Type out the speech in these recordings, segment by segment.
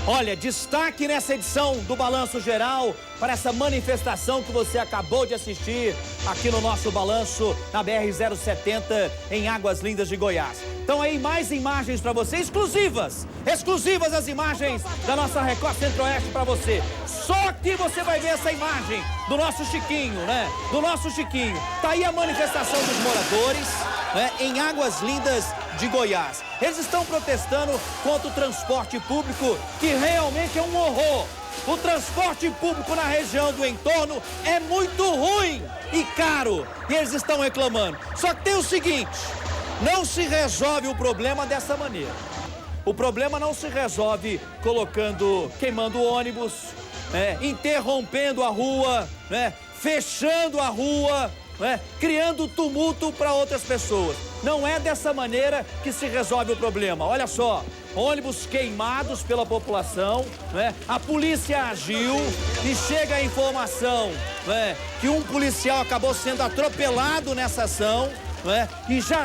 Olha, destaque nessa edição do Balanço Geral para essa manifestação que você acabou de assistir aqui no nosso balanço na BR-070 em Águas Lindas de Goiás. Então aí mais imagens para você, exclusivas as imagens da nossa Record Centro-Oeste para você. Só aqui você vai ver essa imagem do nosso Chiquinho, né? Do nosso Chiquinho. Tá aí a manifestação dos moradores, né, em Águas Lindas de Goiás. Eles estão protestando contra o transporte público, que realmente é um horror. O transporte público na região do entorno é muito ruim e caro. E eles estão reclamando. Só que tem o seguinte, não se resolve o problema dessa maneira. O problema não se resolve queimando ônibus, né, interrompendo a rua, né, fechando a rua, né, criando tumulto para outras pessoas. Não é dessa maneira que se resolve o problema. Olha só, ônibus queimados pela população, né? A polícia agiu e chega a informação, né, que um policial acabou sendo atropelado nessa ação, né? E já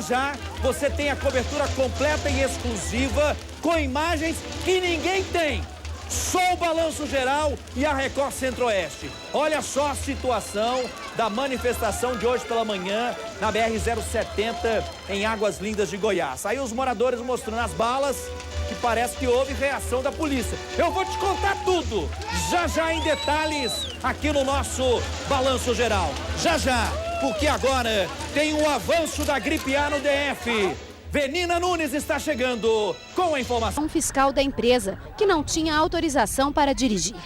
você tem a cobertura completa e exclusiva com imagens que ninguém tem. Só o Balanço Geral e a Record Centro-Oeste. Olha só a situação da manifestação de hoje pela manhã na BR-070 em Águas Lindas de Goiás. Aí os moradores mostrando as balas, que parece que houve reação da polícia. Eu vou te contar tudo, já em detalhes, aqui no nosso Balanço Geral. Já, porque agora tem um avanço da gripe A no DF. Venina Nunes está chegando com a informação. Um fiscal da empresa que não tinha autorização para dirigir.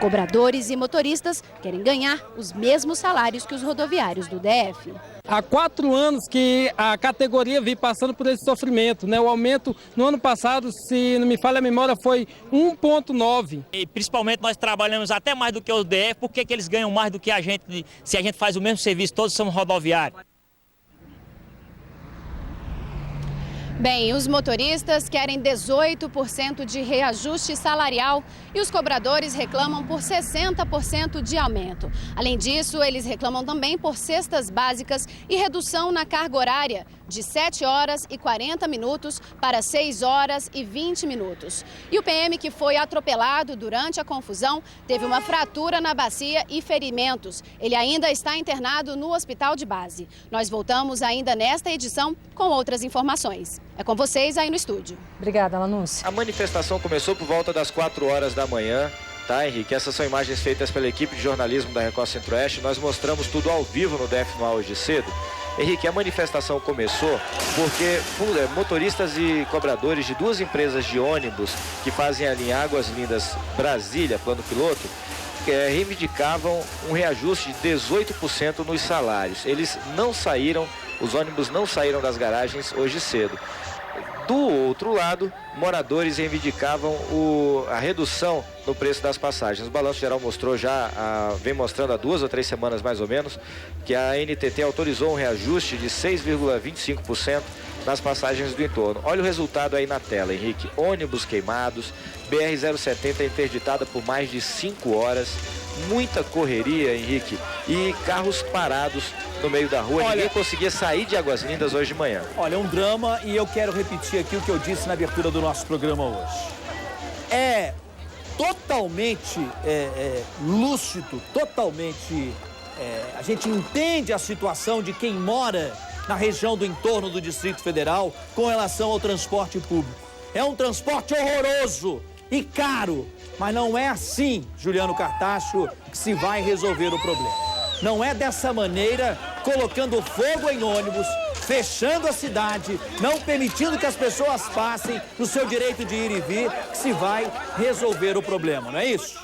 Cobradores e motoristas querem ganhar os mesmos salários que os rodoviários do DF. Há 4 anos que a categoria vem passando por esse sofrimento, né? O aumento no ano passado, se não me falha a memória, foi 1,9. E principalmente nós trabalhamos até mais do que o DF, por que eles ganham mais do que a gente, se a gente faz o mesmo serviço, todos somos rodoviários? Bem, os motoristas querem 18% de reajuste salarial e os cobradores reclamam por 60% de aumento. Além disso, eles reclamam também por cestas básicas e redução na carga horária de 7 horas e 40 minutos para 6 horas e 20 minutos. E o PM que foi atropelado durante a confusão teve uma fratura na bacia e ferimentos. Ele ainda está internado no hospital de base. Nós voltamos ainda nesta edição com outras informações. É com vocês aí no estúdio. Obrigada, Lanúncia. A manifestação começou por volta das 4 horas da manhã, tá, Henrique? Essas são imagens feitas pela equipe de jornalismo da Record Centro-Oeste. Nós mostramos tudo ao vivo no DF no ar hoje cedo. Henrique, a manifestação começou porque motoristas e cobradores de 2 empresas de ônibus que fazem ali em Águas Lindas, Brasília, plano piloto, reivindicavam um reajuste de 18% nos salários. Eles não saíram, os ônibus não saíram das garagens hoje cedo. Do outro lado, moradores reivindicavam a redução no preço das passagens. O Balanço Geral mostrou vem mostrando há 2 ou 3 semanas mais ou menos, que a NTT autorizou um reajuste de 6,25% nas passagens do entorno. Olha o resultado aí na tela, Henrique. Ônibus queimados, BR-070 interditada por mais de 5 horas, muita correria, Henrique, e carros parados no meio da rua. Ninguém conseguia sair de Águas Lindas hoje de manhã. Olha, um drama, e eu quero repetir aqui o que eu disse na abertura do nosso programa hoje. É totalmente lúcido, totalmente... a gente entende a situação de quem mora na região do entorno do Distrito Federal com relação ao transporte público. É um transporte horroroso e caro, mas não é assim, Juliano Cartacho, que se vai resolver o problema. Não é dessa maneira, colocando fogo em ônibus, fechando a cidade, não permitindo que as pessoas passem no seu direito de ir e vir, que se vai resolver o problema, não é isso?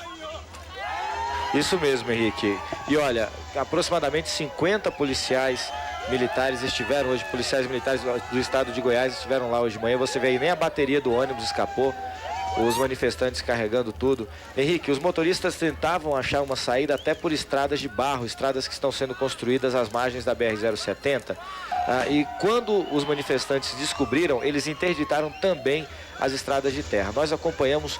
Isso mesmo, Henrique. E olha, aproximadamente 50 policiais militares estiveram hoje, policiais militares do estado de Goiás estiveram lá hoje de manhã. Você vê aí, nem a bateria do ônibus escapou, os manifestantes carregando tudo. Henrique, os motoristas tentavam achar uma saída até por estradas de barro, estradas que estão sendo construídas às margens da BR-070. E quando os manifestantes descobriram, eles interditaram também as estradas de terra. Nós acompanhamos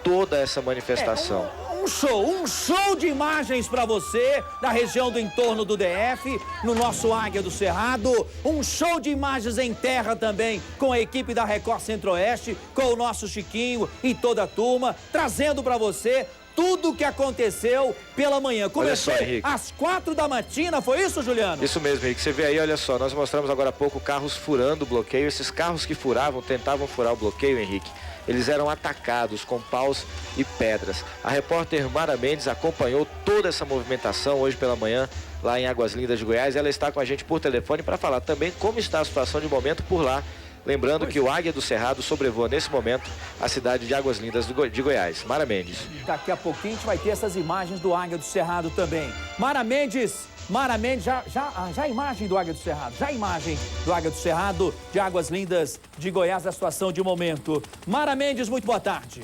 toda essa manifestação. Um show de imagens para você da região do entorno do DF, no nosso Águia do Cerrado, um show de imagens em terra também com a equipe da Record Centro-Oeste, com o nosso Chiquinho e toda a turma, trazendo para você tudo o que aconteceu pela manhã. Começou às 4 da matina, foi isso, Juliano? Isso mesmo, Henrique. Você vê aí, olha só, nós mostramos agora há pouco carros furando o bloqueio. Esses carros que furavam, tentavam furar o bloqueio, Henrique, eles eram atacados com paus e pedras. A repórter Mara Mendes acompanhou toda essa movimentação hoje pela manhã lá em Águas Lindas de Goiás. Ela está com a gente por telefone para falar também como está a situação de momento por lá. Lembrando que o Águia do Cerrado sobrevoa nesse momento a cidade de Águas Lindas de Goiás. Mara Mendes. Daqui a pouquinho a gente vai ter essas imagens do Águia do Cerrado também. Mara Mendes, já a imagem do Águia do Cerrado, já a imagem do Águia do Cerrado, de Águas Lindas de Goiás, a situação de momento. Mara Mendes, muito boa tarde.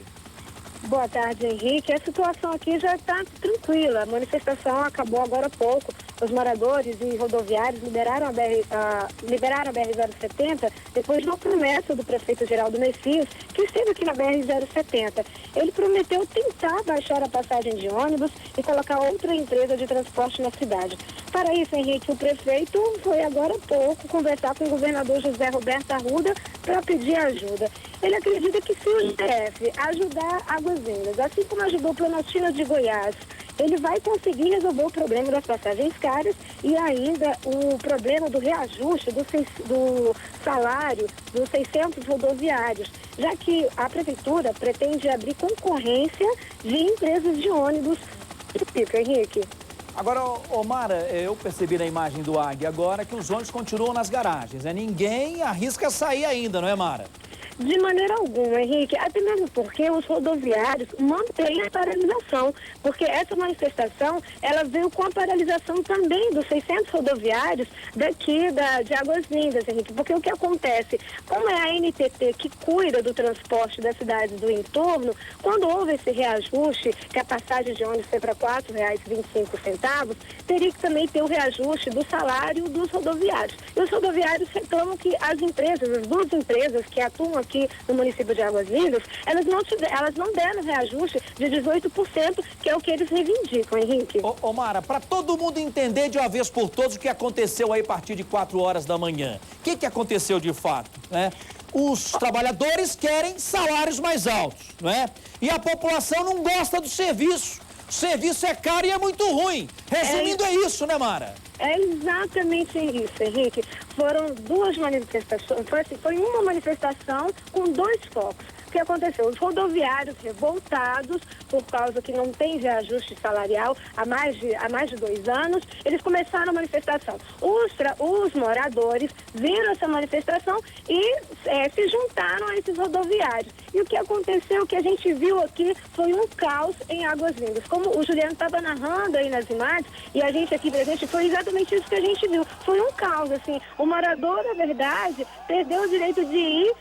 Boa tarde, Henrique. A situação aqui já está tranquila. A manifestação acabou agora há pouco. Os moradores e rodoviários liberaram a BR-070 depois de uma promessa do prefeito Geraldo Messias, que esteve aqui na BR-070. Ele prometeu tentar baixar a passagem de ônibus e colocar outra empresa de transporte na cidade. Para isso, Henrique, o prefeito foi agora há pouco conversar com o governador José Roberto Arruda para pedir ajuda. Ele acredita que se o DF ajudar Águas Lindas, assim como ajudou Planaltina de Goiás, ele vai conseguir resolver o problema das passagens caras e ainda o problema do reajuste do salário dos 600 rodoviários, já que a prefeitura pretende abrir concorrência de empresas de ônibus. Henrique. Agora, Mara, eu percebi na imagem do Águia agora que os ônibus continuam nas garagens, né? Ninguém arrisca sair ainda, não é, Mara? De maneira alguma, Henrique, até mesmo porque os rodoviários mantêm a paralisação, porque essa manifestação, ela veio com a paralisação também dos 600 rodoviários daqui de Águas Lindas, Henrique, porque o que acontece, como é a NTT que cuida do transporte das cidades do entorno, quando houve esse reajuste, que a passagem de ônibus foi para R$ 4,25, teria que também ter o reajuste do salário dos rodoviários. E os rodoviários reclamam que as duas empresas que atuam aqui no município de Águas Lindas, elas não deram reajuste de 18%, que é o que eles reivindicam, Henrique. Mara, para todo mundo entender de uma vez por todas o que aconteceu aí a partir de 4 horas da manhã. O que aconteceu de fato, né? Os trabalhadores querem salários mais altos, não é? E a população não gosta do serviço. O serviço é caro e é muito ruim. Resumindo, é isso, né, Mara? É exatamente isso, Henrique. Foram duas manifestações, foi uma manifestação com dois focos. O que aconteceu? Os rodoviários revoltados, por causa que não tem reajuste salarial há mais de 2 anos, eles começaram a manifestação. Os moradores viram essa manifestação e se juntaram a esses rodoviários. E o que aconteceu, o que a gente viu aqui, foi um caos em Águas Lindas. Como o Juliano estava narrando aí nas imagens, e a gente aqui presente, foi exatamente isso que a gente viu. Foi um caos, assim. O morador, na verdade, perdeu o direito de ir,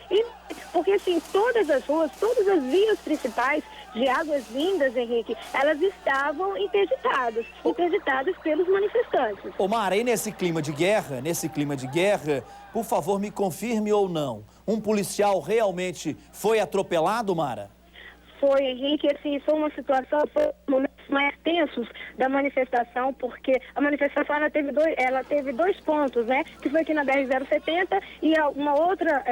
porque, assim, todas as ruas, todas as vias principais de Águas Lindas, Henrique, elas estavam interditadas pelos manifestantes. Mara, e nesse clima de guerra, por favor, me confirme ou não, um policial realmente foi atropelado, Mara? Foi, Henrique, assim, foi uma situação, foi momentos mais tensos da manifestação, porque a manifestação ela teve dois pontos, né? Que foi aqui na BR-070 e uma outra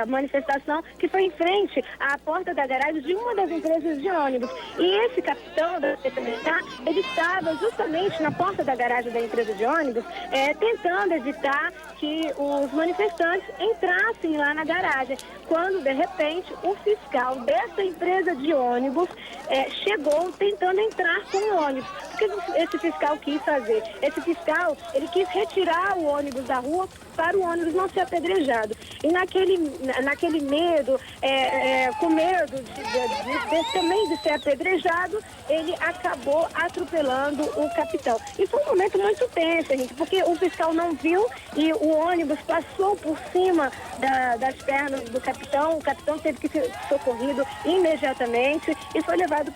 manifestação que foi em frente à porta da garagem de uma das empresas de ônibus. E esse capitão da Polícia Militar, ele estava justamente na porta da garagem da empresa de ônibus, tentando evitar que os manifestantes entrassem lá na garagem, quando, de repente, o fiscal dessa empresa de ônibus chegou tentando entrar com o ônibus. O que esse fiscal quis fazer? Esse fiscal, ele quis retirar o ônibus da rua para o ônibus não ser apedrejado. E naquele medo, com medo também de ser apedrejado, ele acabou atropelando o capitão. E foi um momento muito tenso, gente, porque o fiscal não viu e o ônibus passou por cima das pernas do capitão. O capitão teve que ser socorrido imediatamente e foi levado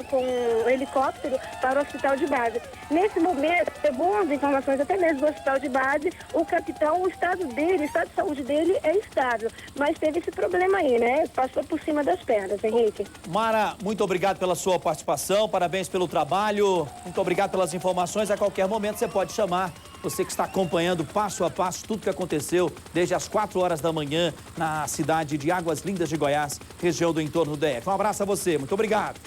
com um helicóptero rápido para o hospital de base. Nesse momento, segundo informações até mesmo do hospital de base, o capitão, o estado de saúde dele é estável, mas teve esse problema aí, né? Passou por cima das pernas, Henrique. Mara, muito obrigado pela sua participação, parabéns pelo trabalho, muito obrigado pelas informações. A qualquer momento você pode chamar, você que está acompanhando passo a passo tudo que aconteceu desde as 4 horas da manhã na cidade de Águas Lindas de Goiás, região do entorno do DF. Um abraço a você, muito obrigado.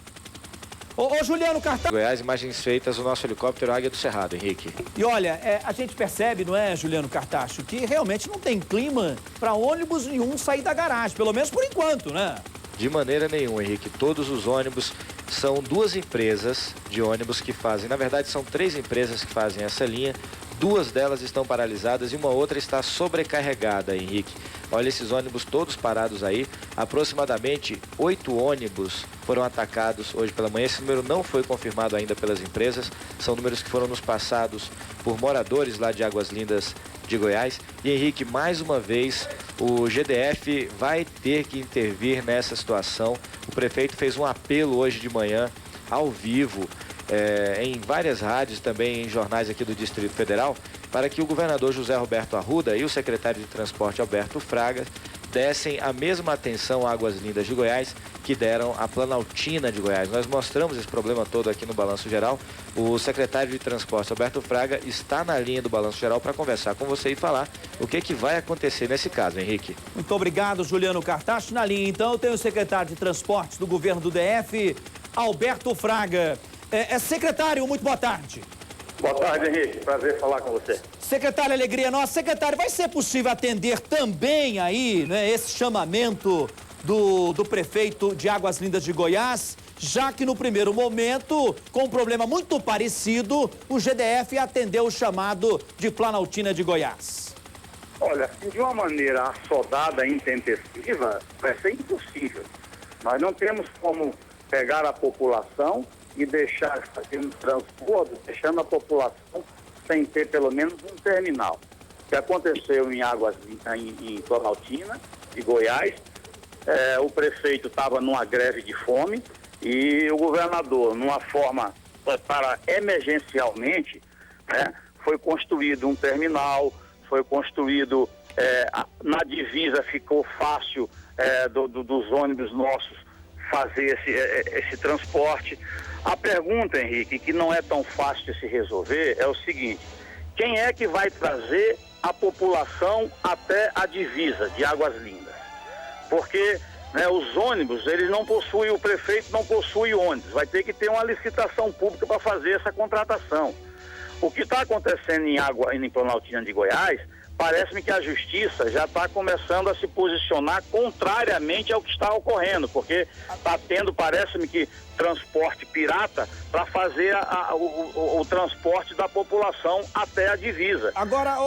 Ô Juliano Cartacho. Goiás, imagens feitas do nosso helicóptero Águia do Cerrado, Henrique. E olha, a gente percebe, não é, Juliano Cartacho, que realmente não tem clima para ônibus nenhum sair da garagem, pelo menos por enquanto, né? De maneira nenhuma, Henrique. Todos os ônibus são 2 empresas de ônibus que fazem. Na verdade, são 3 empresas que fazem essa linha. 2 delas estão paralisadas e uma outra está sobrecarregada, Henrique. Olha esses ônibus todos parados aí. Aproximadamente 8 ônibus foram atacados hoje pela manhã. Esse número não foi confirmado ainda pelas empresas. São números que foram nos passados por moradores lá de Águas Lindas de Goiás. E Henrique, mais uma vez, o GDF vai ter que intervir nessa situação. O prefeito fez um apelo hoje de manhã, ao vivo, em várias rádios, também em jornais aqui do Distrito Federal, para que o governador José Roberto Arruda e o secretário de Transporte Alberto Fraga dessem a mesma atenção a Águas Lindas de Goiás que deram a Planaltina de Goiás. Nós mostramos esse problema todo aqui no Balanço Geral. O secretário de Transporte Alberto Fraga está na linha do Balanço Geral para conversar com você e falar o que vai acontecer nesse caso, Henrique. Muito obrigado, Juliano Cartacho. Na linha, então, tem o secretário de Transportes do governo do DF, Alberto Fraga. Secretário, muito boa tarde. Boa tarde, Henrique. Prazer falar com você. Secretário, alegria nossa. Secretário, vai ser possível atender também aí, né, esse chamamento do prefeito de Águas Lindas de Goiás, já que no primeiro momento, com um problema muito parecido, o GDF atendeu o chamado de Planaltina de Goiás? Olha, de uma maneira assodada e intempestiva, vai ser impossível. Nós não temos como pegar a população e deixar fazendo transporte, deixando a população sem ter pelo menos um terminal. O que aconteceu em Águas, em Planaltina, de Goiás, o prefeito estava numa greve de fome e o governador, numa forma para emergencialmente, né, foi construído um terminal, foi construído, na divisa ficou fácil dos ônibus nossos fazer esse transporte. A pergunta, Henrique, que não é tão fácil de se resolver, é o seguinte: quem é que vai trazer a população até a divisa de Águas Lindas? Porque, né, os ônibus, eles não possuem, o prefeito não possui ônibus, vai ter que ter uma licitação pública para fazer essa contratação. O que está acontecendo em Planaltina de Goiás, parece-me que a justiça já está começando a se posicionar contrariamente ao que está ocorrendo, porque está tendo, parece-me que, transporte pirata para fazer o transporte da população até a divisa. Agora,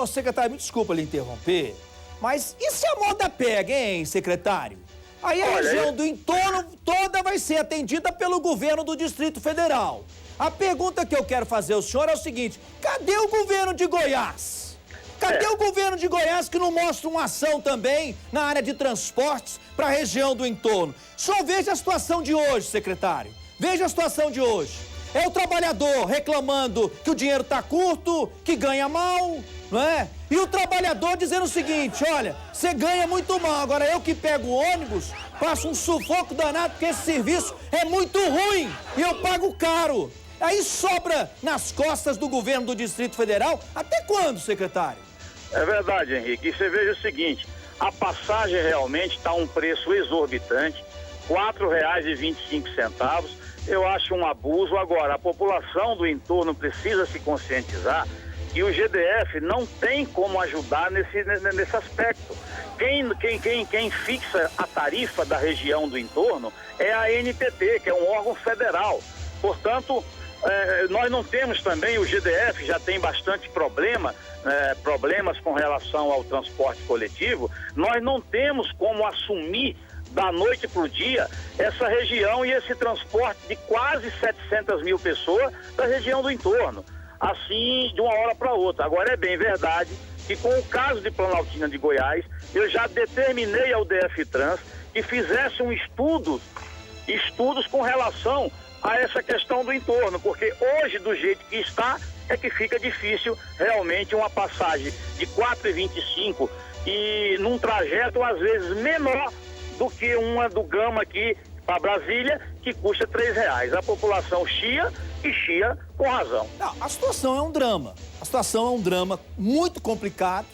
secretário, me desculpa lhe interromper, mas e se a moda pega, hein, secretário? Aí a região do entorno toda vai ser atendida pelo governo do Distrito Federal. A pergunta que eu quero fazer ao senhor é o seguinte: cadê o governo de Goiás? Cadê o governo de Goiás que não mostra uma ação também na área de transportes para a região do entorno? Só veja a situação de hoje, secretário. Veja a situação de hoje. É o trabalhador reclamando que o dinheiro está curto, que ganha mal, não é? E o trabalhador dizendo o seguinte: olha, você ganha muito mal, agora eu que pego o ônibus, passo um sufoco danado porque esse serviço é muito ruim e eu pago caro. Aí sobra nas costas do governo do Distrito Federal. Até quando, secretário? É verdade, Henrique. E você veja o seguinte: a passagem realmente está a um preço exorbitante, R$ 4,25. Eu acho um abuso. Agora, a população do entorno precisa se conscientizar que o GDF não tem como ajudar nesse aspecto. Quem fixa a tarifa da região do entorno é a ANTT, que é um órgão federal. Portanto, nós não temos também, o GDF já tem bastante problemas com relação ao transporte coletivo. Nós não temos como assumir da noite para o dia essa região e esse transporte de quase 700 mil pessoas da região do entorno, assim de uma hora para outra. Agora, é bem verdade que com o caso de Planaltina de Goiás, eu já determinei ao DF Trans que fizesse um estudos com relação a essa questão do entorno, porque hoje, do jeito que está, é que fica difícil realmente uma passagem de 4,25 e num trajeto, às vezes, menor do que uma do Gama aqui para Brasília, que custa R$3. A população chia e chia com razão. Não, a situação é um drama. A situação é um drama muito complicado,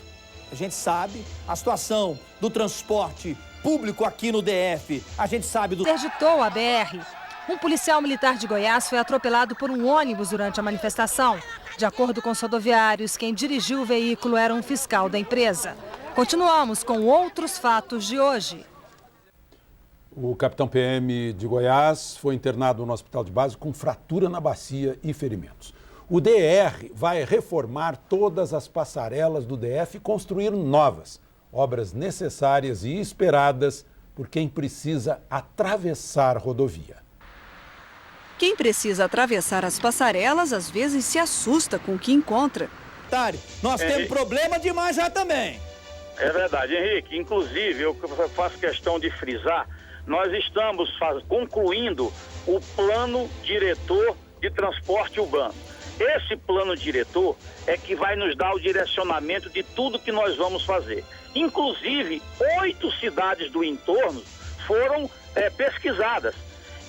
a gente sabe. A situação do transporte público aqui no DF, a gente sabe do... Interditou a BR. Um policial militar de Goiás foi atropelado por um ônibus durante a manifestação. De acordo com os rodoviários, quem dirigiu o veículo era um fiscal da empresa. Continuamos com outros fatos de hoje. O capitão PM de Goiás foi internado no hospital de base com fratura na bacia e ferimentos. O DR vai reformar todas as passarelas do DF e construir novas, obras necessárias e esperadas por quem precisa atravessar a rodovia. Quem precisa atravessar as passarelas às vezes se assusta com o que encontra. Nós temos problema demais já também. É verdade, Henrique. Inclusive, eu faço questão de frisar, nós estamos concluindo o plano diretor de transporte urbano. Esse plano diretor é que vai nos dar o direcionamento de tudo que nós vamos fazer. Inclusive, 8 cidades do entorno foram pesquisadas.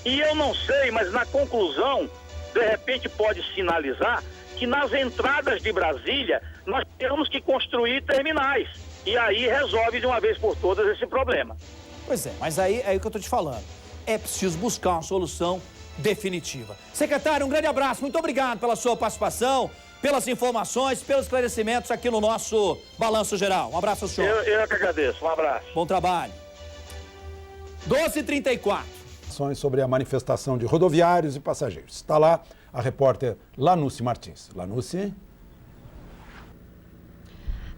E eu não sei, mas na conclusão, de repente pode sinalizar que nas entradas de Brasília nós temos que construir terminais. E aí resolve de uma vez por todas esse problema. Pois é, mas aí é o que eu estou te falando. É preciso buscar uma solução definitiva. Secretário, um grande abraço. Muito obrigado pela sua participação, pelas informações, pelos esclarecimentos aqui no nosso Balanço Geral. Um abraço ao senhor. Eu que agradeço. Um abraço. Bom trabalho. 12h34. Sobre a manifestação de rodoviários e passageiros. Está lá a repórter Lanuce Martins. Lanuce.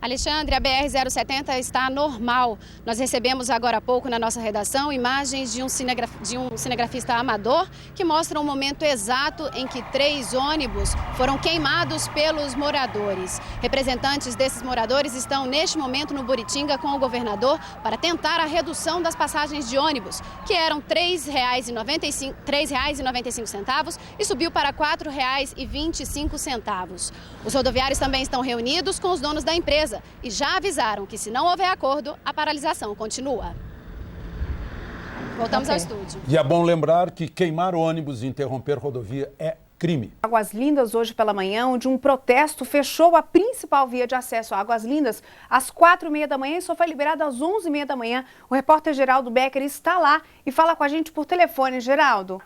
Alexandre, a BR-070 está normal. Nós recebemos agora há pouco na nossa redação imagens de um cinegrafista amador que mostram o momento exato em que 3 ônibus foram queimados pelos moradores. Representantes desses moradores estão neste momento no Buritinga com o governador para tentar a redução das passagens de ônibus, que eram R$ 3,95 e subiu para R$ 4,25. Os rodoviários também estão reunidos com os donos da empresa e já avisaram que, se não houver acordo, a paralisação continua. Voltamos ao estúdio. E é bom lembrar que queimar ônibus e interromper rodovia é crime. Águas Lindas, hoje pela manhã, onde um protesto fechou a principal via de acesso a Águas Lindas às 4h30 da manhã e só foi liberado às 11h30 da manhã. O repórter Geraldo Becker está lá e fala com a gente por telefone. Geraldo.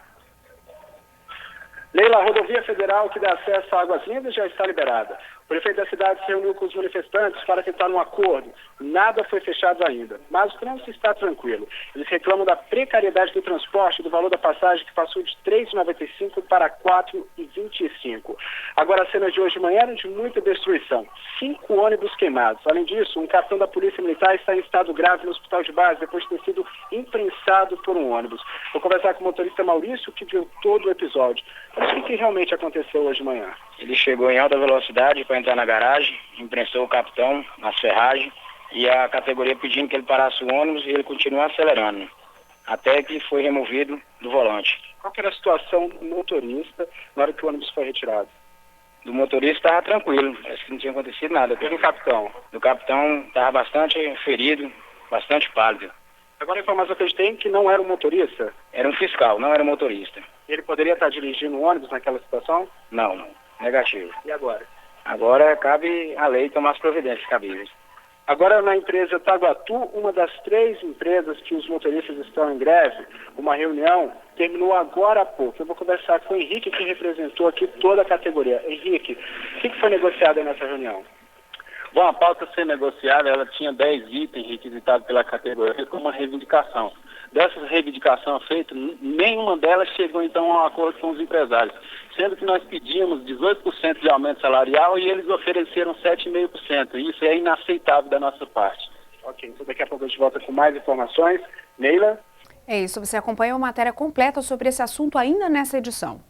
Leila, a rodovia federal que dá acesso a Águas Lindas já está liberada. O prefeito da cidade se reuniu com os manifestantes para tentar um acordo. Nada foi fechado ainda, mas o trânsito está tranquilo. Eles reclamam da precariedade do transporte, do valor da passagem que passou de R$ 3,95 para R$ 4,25. Agora, as cenas de hoje de manhã eram de muita destruição. 5 ônibus queimados. Além disso, um capitão da Polícia Militar está em estado grave no hospital de base depois de ter sido imprensado por um ônibus. Vou conversar com o motorista Maurício, que viu todo o episódio. Mas o que realmente aconteceu hoje de manhã? Ele chegou em alta velocidade para entrar na garagem, imprensou o capitão nas ferragens e a categoria pedindo que ele parasse o ônibus e ele continuou acelerando, até que foi removido do volante. Qual que era a situação do motorista na hora que o ônibus foi retirado? Do motorista estava tranquilo, parece que não tinha acontecido nada. E do capitão? Do capitão estava bastante ferido, bastante pálido. Agora a informação que a gente tem é que não era um motorista? Era um fiscal, não era um motorista. Ele poderia estar dirigindo um ônibus naquela situação? Não, negativo. E agora? Agora cabe a lei tomar as providências cabíveis. Agora, na empresa Taguatu, uma das 3 empresas que os motoristas estão em greve, uma reunião terminou agora há pouco. Eu vou conversar com o Henrique, que representou aqui toda a categoria. Henrique, o que foi negociado aí nessa reunião? Bom, a pauta a ser negociada, ela tinha 10 itens requisitados pela categoria como uma reivindicação. Dessas reivindicações feitas, nenhuma delas chegou então a um acordo com os empresários, sendo que nós pedimos 18% de aumento salarial e eles ofereceram 7,5%. Isso é inaceitável da nossa parte. Ok, então daqui a pouco a gente volta com mais informações. Neila? É isso, você acompanha uma matéria completa sobre esse assunto ainda nessa edição.